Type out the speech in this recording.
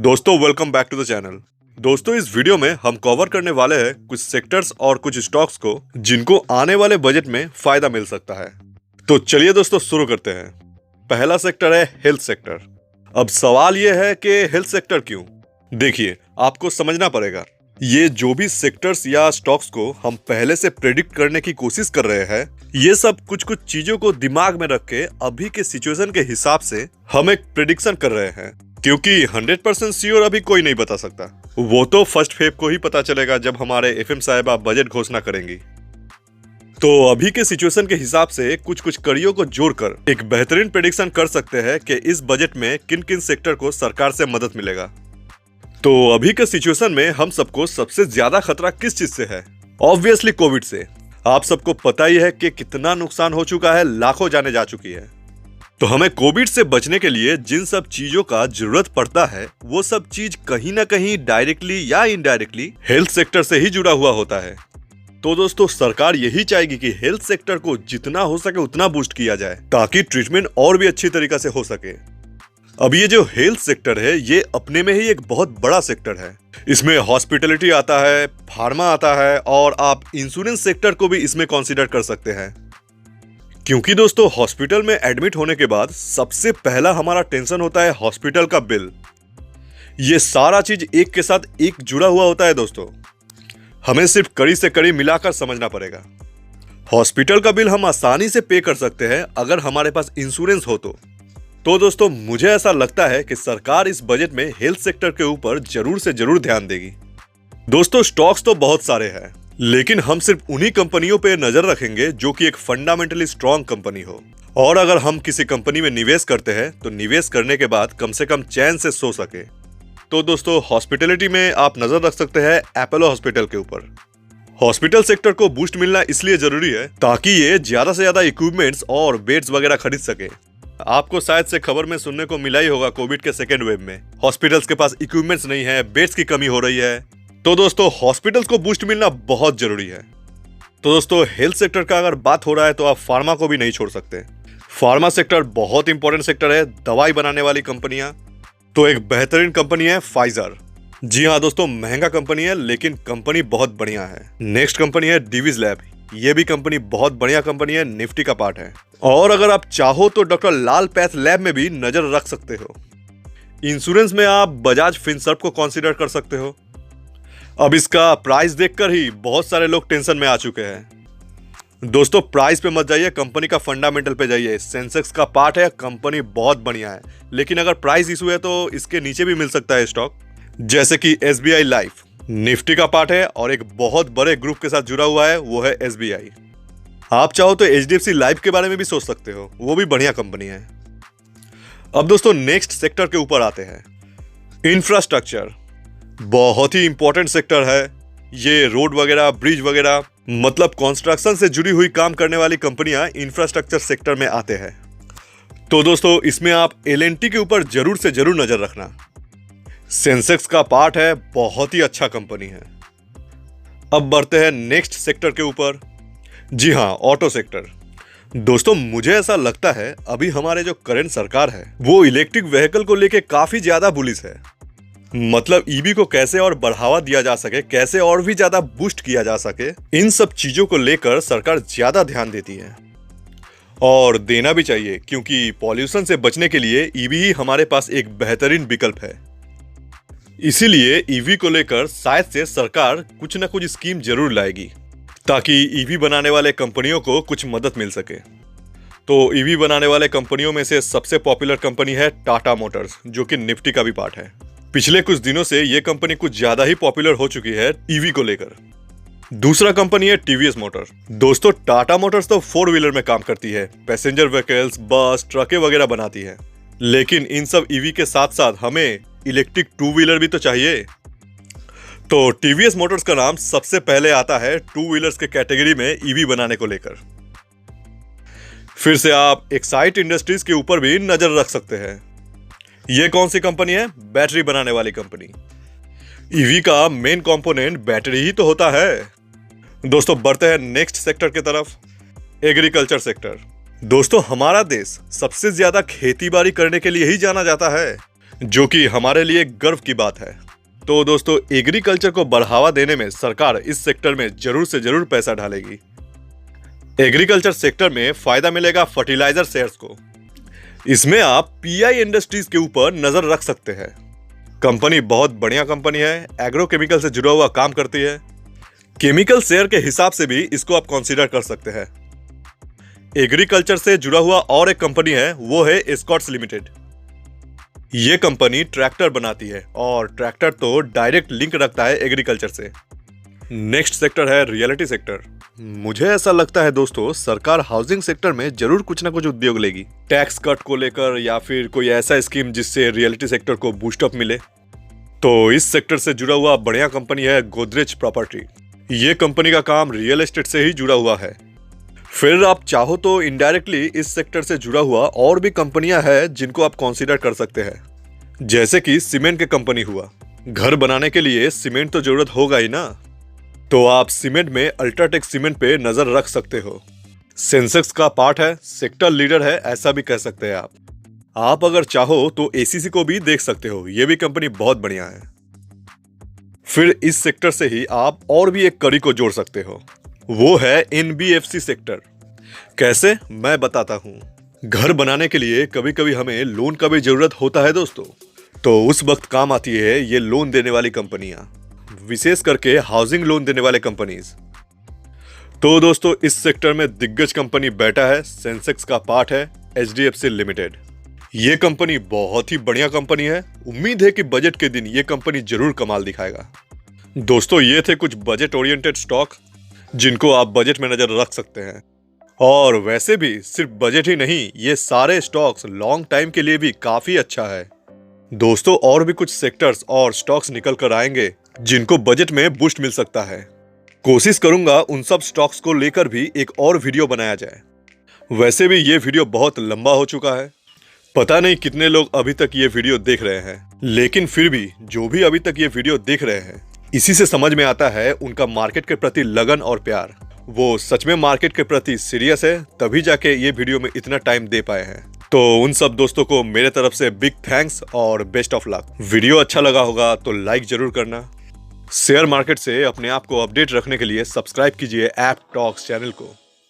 दोस्तों welcome back to the channel. दोस्तों इस वीडियो में हम कवर करने वाले हैं कुछ सेक्टर्स और कुछ स्टॉक्स को जिनको आने वाले बजट में फायदा मिल सकता है। तो चलिए दोस्तों शुरू करते हैं। पहला सेक्टर है हेल्थ सेक्टर। अब सवाल यह है कि हेल्थ सेक्टर क्यों? देखिए, आपको समझना पड़ेगा, ये जो भी सेक्टर्स या स्टॉक्स को हम पहले से प्रेडिक्ट करने की कोशिश कर रहे हैं, ये सब कुछ कुछ चीजों को दिमाग में रख के अभी के सिचुएशन के हिसाब से हम एक प्रेडिक्शन कर रहे हैं, क्योंकि 100% श्योर अभी कोई नहीं बता सकता। वो तो फर्स्ट फेब को ही पता चलेगा जब हमारे एफएम साहिबा बजट घोषणा करेंगी। तो अभी के सिचुएशन के हिसाब से कुछ कुछ कड़ियों को जोड़कर एक बेहतरीन प्रेडिक्शन कर सकते हैं कि इस बजट में किन किन सेक्टर को सरकार से मदद मिलेगा। तो अभी के सिचुएशन में हम सबको सबसे ज्यादा खतरा किस चीज से है? ऑब्वियसली कोविड से। आप सबको पता ही है कि कितना नुकसान हो चुका है, लाखों जाने जा चुकी है। तो हमें कोविड से बचने के लिए जिन सब चीजों का जरूरत पड़ता है, वो सब चीज कहीं ना कहीं डायरेक्टली या इनडायरेक्टली हेल्थ सेक्टर से ही जुड़ा हुआ होता है। तो दोस्तों सरकार यही चाहेगी कि हेल्थ सेक्टर को जितना हो सके उतना बूस्ट किया जाए, ताकि ट्रीटमेंट और भी अच्छी तरीके से हो सके। अब ये जो हेल्थ सेक्टर है, ये अपने में ही एक बहुत बड़ा सेक्टर है। इसमें हॉस्पिटलिटी आता है, फार्मा आता है, और आप इंश्योरेंस सेक्टर को भी इसमें कंसीडर कर सकते हैं। क्योंकि दोस्तों हॉस्पिटल में एडमिट होने के बाद सबसे पहला हमारा टेंशन होता है हॉस्पिटल का बिल। ये सारा चीज एक के साथ एक जुड़ा हुआ होता है दोस्तों। हमें सिर्फ कड़ी से कड़ी मिलाकर समझना पड़ेगा। हॉस्पिटल का बिल हम आसानी से पे कर सकते हैं अगर हमारे पास इंश्योरेंस हो तो दोस्तों मुझे ऐसा लगता है कि सरकार इस बजट में हेल्थ सेक्टर के ऊपर जरूर से जरूर ध्यान देगी। दोस्तों स्टॉक्स तो बहुत सारे हैं, लेकिन हम सिर्फ उन्हीं कंपनियों पे नजर रखेंगे जो कि एक फंडामेंटली स्ट्रॉन्ग कंपनी हो। और अगर हम किसी कंपनी में निवेश करते हैं तो निवेश करने के बाद कम से कम चैन से सो सके। तो दोस्तों हॉस्पिटलिटी में आप नजर रख सकते हैं अपोलो हॉस्पिटल के ऊपर। हॉस्पिटल सेक्टर को बूस्ट मिलना इसलिए जरूरी है ताकि ये ज्यादा से ज्यादा इक्विपमेंट्स और बेड्स वगैरह खरीद सके। आपको शायद से खबर में सुनने को मिला ही होगा, कोविड के सेकेंड वेव में हॉस्पिटल्स के पास इक्विपमेंट्स नहीं है, बेड्स की कमी हो रही है। तो दोस्तों हॉस्पिटल्स को बूस्ट मिलना बहुत जरूरी है। तो दोस्तों हेल्थ सेक्टर का अगर बात हो रहा है तो आप फार्मा को भी नहीं छोड़ सकते। फार्मा सेक्टर बहुत इंपॉर्टेंट सेक्टर है। दवाई बनाने वाली कंपनियां, तो एक बेहतरीन कंपनी है फाइजर। जी हाँ दोस्तों, महंगा कंपनी है लेकिन कंपनी बहुत बढ़िया है। नेक्स्ट कंपनी है डिवीज लैब। ये भी कंपनी बहुत बढ़िया कंपनी है, निफ्टी का पार्ट है। और अगर आप चाहो तो डॉक्टर लाल पैथ लैब में भी नजर रख सकते हो। इंश्योरेंस में आप बजाज फिनसर्व को कंसीडर कर सकते हो। अब इसका प्राइस देखकर ही बहुत सारे लोग टेंशन में आ चुके हैं। दोस्तों प्राइस पे मत जाइए, कंपनी का फंडामेंटल पे जाइए। सेंसेक्स का पार्ट है, कंपनी बहुत बढ़िया है, लेकिन अगर प्राइस इशू है तो इसके नीचे भी मिल सकता है स्टॉक, जैसे कि एसबीआई लाइफ। निफ्टी का पार्ट है और एक बहुत बड़े ग्रुप के साथ जुड़ा हुआ है, वो है एसबीआई। आप चाहो तो एचडीएफसी लाइफ के बारे में भी सोच सकते हो, वो भी बढ़िया कंपनी है। अब दोस्तों नेक्स्ट सेक्टर के ऊपर आते हैं। इंफ्रास्ट्रक्चर बहुत ही इंपॉर्टेंट सेक्टर है। ये रोड वगैरह, ब्रिज वगैरह, मतलब कंस्ट्रक्शन से जुड़ी हुई काम करने वाली कंपनियां इंफ्रास्ट्रक्चर सेक्टर में आते हैं। तो दोस्तों इसमें आप एलएनटी के ऊपर जरूर से जरूर नजर रखना। सेंसेक्स का पार्ट है, बहुत ही अच्छा कंपनी है। अब बढ़ते हैं नेक्स्ट सेक्टर के ऊपर। जी हाँ, ऑटो सेक्टर। दोस्तों मुझे ऐसा लगता है अभी हमारे जो करंट सरकार है वो इलेक्ट्रिक व्हीकल को लेके काफी ज्यादा बुलिश है। मतलब ईवी को कैसे और बढ़ावा दिया जा सके, कैसे और भी ज्यादा बूस्ट किया जा सके, इन सब चीजों को लेकर सरकार ज्यादा ध्यान देती है। और देना भी चाहिए, क्योंकि पॉल्यूशन से बचने के लिए ईवी ही हमारे पास एक बेहतरीन विकल्प है। इसीलिए ईवी को लेकर शायद से सरकार कुछ न कुछ स्कीम जरूर लाएगी, ताकि ईवी बनाने वाले कंपनियों को कुछ मदद मिल सके। तो ईवी बनाने वाले कंपनियों में से सबसे पॉपुलर कंपनी है टाटा मोटर्स, जो कि निफ्टी का भी पार्ट है। पिछले कुछ दिनों से ये कंपनी कुछ ज्यादा ही पॉपुलर हो चुकी है ईवी को लेकर। दूसरा कंपनी है टीवीएस मोटर। दोस्तों टाटा मोटर्स तो 4 व्हीलर में काम करती है, पैसेंजर व्हीकल्स, बस, ट्रकें वगैरह बनाती है। लेकिन इन सब ईवी के साथ साथ हमें इलेक्ट्रिक 2 व्हीलर भी तो चाहिए। तो टीवीएस मोटर्स का नाम सबसे पहले आता है 2 व्हीलर्स के कैटेगरी में ईवी बनाने को लेकर। फिर से आप एक्साइट इंडस्ट्रीज के ऊपर भी नजर रख सकते हैं। ये कौन सी कंपनी है? बैटरी बनाने वाली कंपनी। ईवी का मेन कंपोनेंट बैटरी ही तो होता है। दोस्तों बढ़ते हैं नेक्स्ट सेक्टर की तरफ, एग्रीकल्चर सेक्टर। दोस्तों हमारा देश सबसे ज्यादा खेती बाड़ी करने के लिए ही जाना जाता है। जो कि हमारे लिए गर्व की बात है। तो दोस्तों, एग्रीकल्चर को बढ़ावा देने में सरकार इस सेक्टर में जरूर से जरूर पैसा डालेगी। एग्रीकल्चर सेक्टर में फायदा मिलेगा फर्टिलाइजर शेयर्स को। इसमें आप पीआई इंडस्ट्रीज के ऊपर नजर रख सकते हैं। कंपनी बहुत बढ़िया कंपनी है, एग्रोकेमिकल से जुड़ा हुआ काम करती है। केमिकल शेयर के हिसाब से भी इसको आप कंसीडर कर सकते हैं। एग्रीकल्चर से जुड़ा हुआ और एक कंपनी है, वो है एस्कॉर्ट्स लिमिटेड। ये कंपनी ट्रैक्टर बनाती है और ट्रैक्टर तो डायरेक्ट लिंक रखता है एग्रीकल्चर से। नेक्स्ट सेक्टर है रियलिटी सेक्टर। मुझे ऐसा लगता है दोस्तों, सरकार हाउसिंग सेक्टर में जरूर कुछ ना कुछ उद्योग लेगी, टैक्स कट को लेकर या फिर कोई ऐसा स्कीम जिससे रियलिटी सेक्टर को बूस्टअप मिले। तो इस सेक्टर से जुड़ा हुआ बढ़िया कंपनी है गोदरेज प्रॉपर्टी। ये कंपनी का काम रियल एस्टेट से ही जुड़ा हुआ है। फिर आप चाहो तो इनडायरेक्टली इस सेक्टर से जुड़ा हुआ और भी कंपनियां हैं जिनको आप कंसीडर कर सकते हैं, जैसे कि सीमेंट के कंपनी हुआ। घर बनाने के लिए सीमेंट तो जरूरत होगा ही ना, तो आप सीमेंट में अल्ट्राटेक सीमेंट पे नजर रख सकते हो। सेंसेक्स का पार्ट है, सेक्टर लीडर है, ऐसा भी कह सकते हैं आप अगर चाहो तो एसीसी को भी देख सकते हो, ये भी कंपनी बहुत बढ़िया है। फिर इस सेक्टर से ही आप और भी एक कड़ी को जोड़ सकते हो, वो है एनबीएफसी सेक्टर। कैसे, मैं बताता हूँ। घर बनाने के लिए कभी कभी हमें लोन का भी जरूरत होता है दोस्तों, तो उस वक्त काम आती है ये लोन देने वाली कंपनियां, विशेष करके हाउसिंग लोन देने वाले कंपनीज। तो दोस्तों, इस सेक्टर में दिग्गज कंपनी बेटा है, सेंसेक्स का पार्ट है एचडीएफसी लिमिटेड। ये कंपनी बहुत ही बढ़िया कंपनी है। उम्मीद है कि बजट के दिन ये कंपनी जरूर कमाल दिखाएगा। दोस्तों, ये थे कुछ बजट ओरिएंटेड स्टॉक जिनको आप बजट में नजर रख सकते हैं। और वैसे भी सिर्फ बजट ही नहीं, ये सारे स्टॉक्स लॉन्ग टाइम के लिए भी काफी अच्छा है। दोस्तों, और भी कुछ सेक्टर्स और स्टॉक्स निकल कर आएंगे जिनको बजट में बूस्ट मिल सकता है। कोशिश करूंगा उन सब स्टॉक्स को लेकर भी एक और वीडियो बनाया जाए। वैसे भी ये वीडियो बहुत लंबा हो चुका है, पता नहीं कितने लोग अभी तक ये वीडियो देख रहे हैं, लेकिन फिर भी जो भी अभी तक ये वीडियो देख रहे हैं, इसी से समझ में आता है उनका मार्केट के प्रति लगन और प्यार। वो सच में मार्केट के प्रति सीरियस है, तभी जाके ये वीडियो में इतना टाइम दे पाए हैं। तो उन सब दोस्तों को मेरे तरफ से बिग थैंक्स और बेस्ट ऑफ लक। वीडियो अच्छा लगा होगा तो लाइक जरूर करना। शेयर मार्केट से अपने आप को अपडेट रखने के लिए सब्सक्राइब कीजिए ऐप टॉक्स चैनल को।